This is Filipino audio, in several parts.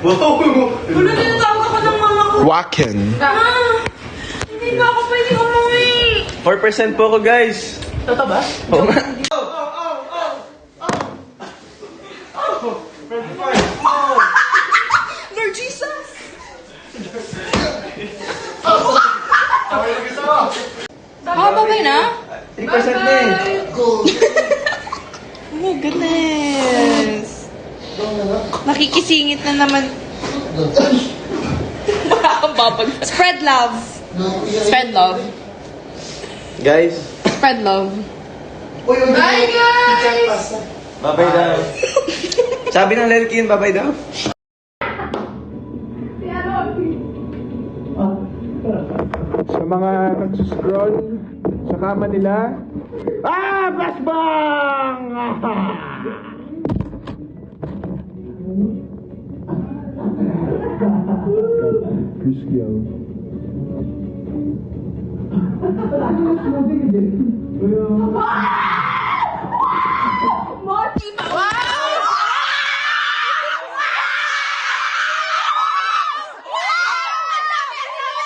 Wow! Wala, tinatawag ako ng mama ko. Wacken. Hindi pa ako pwedeng umuwi. 4% po ako, guys. Totoo ba? Oo nga. Lord Jesus! Babay na? 3% na eh. Oh my goodness. Nakikisingit na naman. Spread love. Spread love. Guys, Spread love. Bye, guys! babay daw. Sabi ng Lelkin, babay daw. Sa mga nagsuscroll sa kama nila. Flashbang! Criskiel.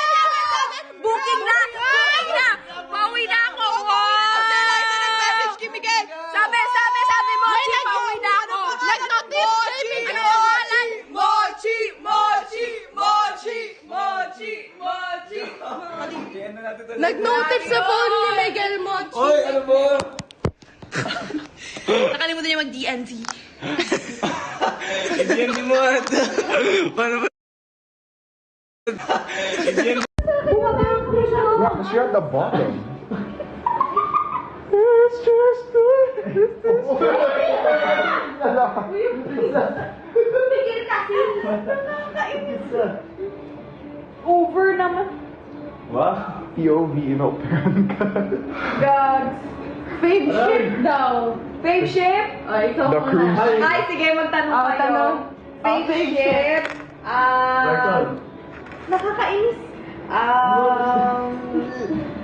Booking na! Booking na! Pauwi na ako! Nag-message kay Miguel! Sabi! Mochi! Pauwi na ako! Nag-notice kay Miguel! Ano pangalan? Mochi! Nag-notice sa phone ni Miguel Mochi! Oy, ano mo? Nakalimutan niya mag-DNZ. Hindi mo at... Paano ba? Yeah, because you're at the bottom. It's just Over naman. Wow. POV, inoperan ka. Gods. Fave ship daw. Fave ship? Ay, ikaw The muna. cruise. Ay, sige, magtanong kayo. tanong. Fave ship. Nakakainis.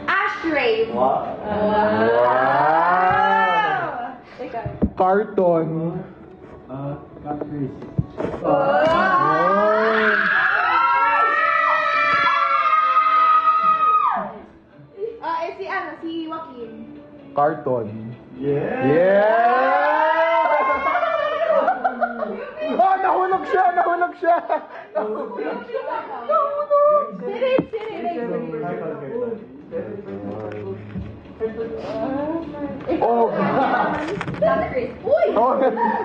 Ashtray. Wow. Ikaw. Carton. Si Joaquin. Carton. Yeah. Yeah! Oh, nahulog siya! Sirit. Oh, Uy! oh,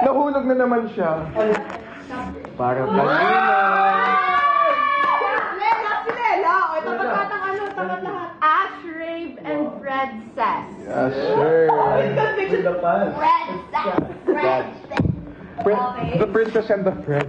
nahulog na naman siya. Parang kanina. Tamad lahat. Ash, Rave, and Fred says. Yeah, sure. Fred says. Fred says. Okay. The princess and the Fred.